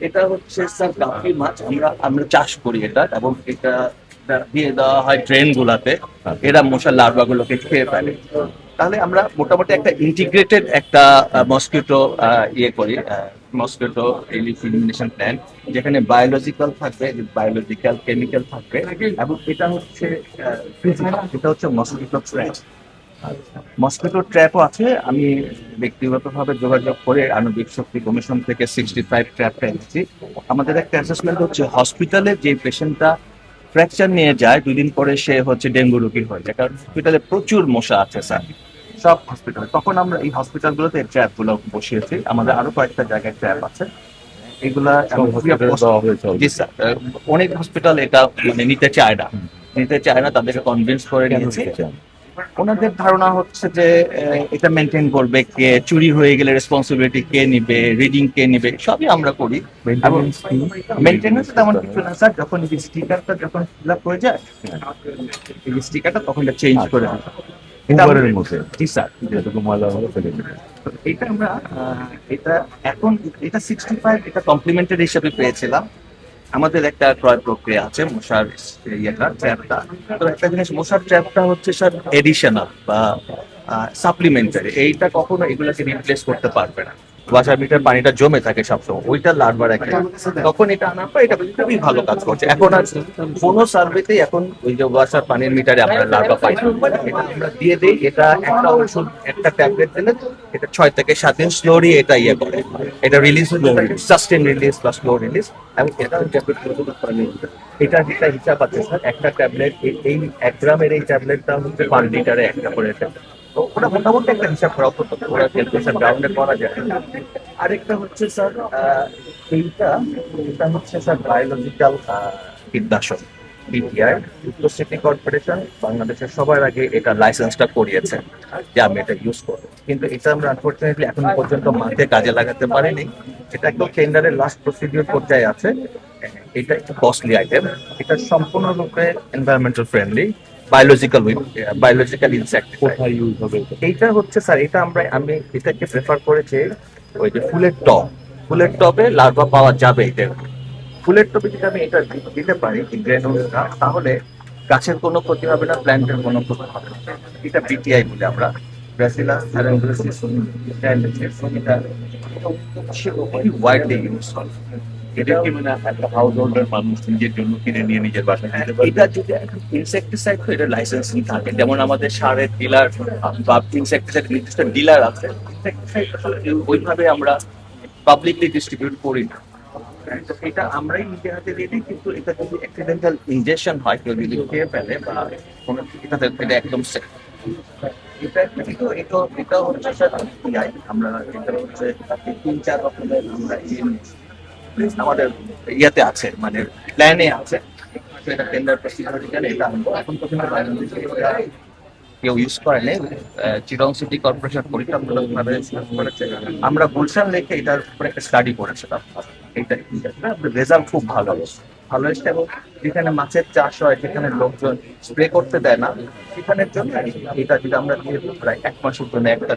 এটা হচ্ছে স্যার গাপ্পি মাছ, আমরা আমরা চাষ করি এটা, এবং এটা এটা দিয়ে দেওয়া হয় ড্রেন গুলাতে, এরা মশার লার্ভা গুলোকে খেয়ে ফেলে। তাহলে আমরা মোটামুটি একটা ইন্টিগ্রেটেড একটা মসকিউটো ইয়ে করি, মসকিউটো এলিমিনেশন প্ল্যান, যেখানে বায়োলজিক্যাল থাকবে, বায়োলজিক্যাল কেমিক্যাল থাকবে, এবং এটা হচ্ছে physical, এটা হচ্ছে মসকিউটো ট্র্যাপ। মসকিউটো ট্র্যাপও আছে। আমি ব্যক্তিগতভাবে যোগাযোগ করে আণবিক শক্তি কমিশন থেকে 65 ট্র্যাপটা এনেছি। আমাদের একটা অ্যাসেসমেন্ট হচ্ছে হসপিটালে যে পেশেন্টটা ফ্র্যাকচার নিয়ে যায় 2 দিন পরে সে হচ্ছে ডেঙ্গু রোগী হয়ে যায়, কারণ হসপিটালে প্রচুর মশা আছে স্যার, সব হসপিটালে। তখন আমরা এই হসপিটালগুলোতে ট্র্যাপ গুলো বসিয়েছি, আমাদের আরো কয়েকটা জায়গায় ট্র্যাপ আছে। এগুলা জি স্যার, অনেক হসপিটাল এটা মানে নিতে চায় না, তাদেরকে কনভিন্স করে নিয়েছি। ওনাদের ধারণা হচ্ছে যে এটা মেনটেন করবে কে, চুরি হয়ে গেলে রেসপন্সিবিলিটি কে নিবে, রিডিং কে নিবে, সবই আমরা করি। মেনটেন্যান্স তেমন কিছু না স্যার, যখন এই স্টিকারটা যখন ফিল আপ হয়ে যায়, এই স্টিকারটা তখন এটা চেঞ্জ করে দিই। এবারের মধ্যে জি স্যার। যেটুকু ময়লা হলো ফেলে দেবে। তো এটা আমরা এটা এখন এটা 65 এটা কমপ্লিমেন্টারি হিসেবে পেয়েছিলাম। আমাদের একটা ক্রয় প্রক্রিয়া আছে মশার ইয়েটা ট্র্যাপটা। তো একটা জিনিস, মশার ট্র্যাপটা হচ্ছে স্যার এডিশনাল বা সাপ্লিমেন্টারি, এইটা কখনো এগুলোকে রিপ্লেস করতে পারবে না। ওয়াসার মিটার পানিটা জমে থাকে সবসময়, ওইটা লার্ভার একটা, তখন এটা আনার পর এটা খুবই ভালো কাজ করছে। এখন আর কোনো সার্ভেতেই এখন ওই যে ওয়াসার পানির মিটারে আমরা লার্ভা পাই না। এটা আমরা দিয়ে দিই, এটা একটা ওষুধ, একটা ট্যাবলেট দিলে এটা 6 থেকে 7 দিন স্লোলি এটা ইয়ে করে, এটা রিলিজ সাস্টেন রিলিজ বা স্লো রিলিজ। এবং এটা এটা যেটা হিসাব আছে স্যার, একটা ট্যাবলেট এই 1 গ্রামের এই ট্যাবলেটটা হচ্ছে 5 লিটারে একটা করে ট্যাবলেট। তো ওটা মোটামুটি একটা হিসাব করা হতো, ওরা ক্যালকুলেশন গ্রাউন্ডে করা যায়। আরেকটা হচ্ছে স্যার এইটা, এটা হচ্ছে স্যার বায়োলজিক্যাল কীটনাশক, বিটিআর। উত্তর সিটি কর্পোরেশন বাংলাদেশের সবার আগে এটা লাইসেন্সটা করিয়েছে যে আমি এটা ইউজ করবো, কিন্তু এটা আমরা আনফরচুনেটলি এখন পর্যন্ত মাঠে কাজে লাগাতে পারিনি। এটা একদম টেন্ডারের লাস্ট প্রসিডিউর পর্যায়ে আছে। এটা একটু কস্টলি আইটেম, এটা সম্পূর্ণরূপে এনভায়রনমেন্টাল ফ্রেন্ডলি, বায়োলজিক্যাল ইনসেক্ট। কোথায় ইউজ হবে এটা? এইটা হচ্ছে স্যার, এটা আমি এটাকে প্রেফার করেছি ওই যে ফুলের টবে লার্ভা পাওয়া যাবে। এটা ফুলের টবে যদি আমি এটা দিতে পারি গ্রেনুলটা, তাহলে গাছের কোনো ক্ষতি হবে না, প্ল্যান্টের কোনো ক্ষতি হবে না। এটা বিটিআই বলে আমরা, ব্যাসিলাস থ্যালামিওসিস, এটা ওয়াইডলি ইউজ করে। এটা কি মানে একটা হাউস হোল্ডার মানুষ নিজের জন্য কিনে নিয়ে নিজের বাসায় দিতে পারবে? এটা যদি ইনসেক্টিসাইড তো এটা লাইসেন্সিং থাকে, যেমন আমাদের সারের ডিলার বা ইনসেক্টিসাইড নির্দিষ্ট ডিলার আছে। ইনসেক্টিসাইড আসলে ওইভাবে আমরা পাবলিকলি ডিস্ট্রিবিউট করি না। তো এটা আমরাই নিজে হাতে দিয়ে দিই, কিন্তু এটা যদি অ্যাক্সিডেন্টাল ইনজেকশন হয়, কেউ যদি খেয়ে ফেলে বা কোনো, এটা একদম সেফ। এটা হচ্ছে স্যার PI, আমরা এটা হচ্ছে 3-4 রকমের আমরা আমাদের ইয়াতে আছে, মানে প্ল্যানে আছে। এটা টেন্ডার প্রসিডিউর গেলে এটা আনবো। এখন পর্যন্ত বাংলাদেশে এটা কেউ ইউজ করে নেই। চিটং সিটি কর্পোরেশন পরীক্ষামূলকভাবে ইউজ করেছে। আমরা গুলশান লেকে এটার উপরে একটা স্টাডি করেছিলাম, এইটা রেজাল্ট খুব ভালো এসছে। এবং যেখানে মাছের চাষ হয়, যেখানে লোকজন স্প্রে করতে দেয় না, সেখানের জন্য এটা যদি আমরা দিয়ে প্রায় 1 মাসের জন্য একটা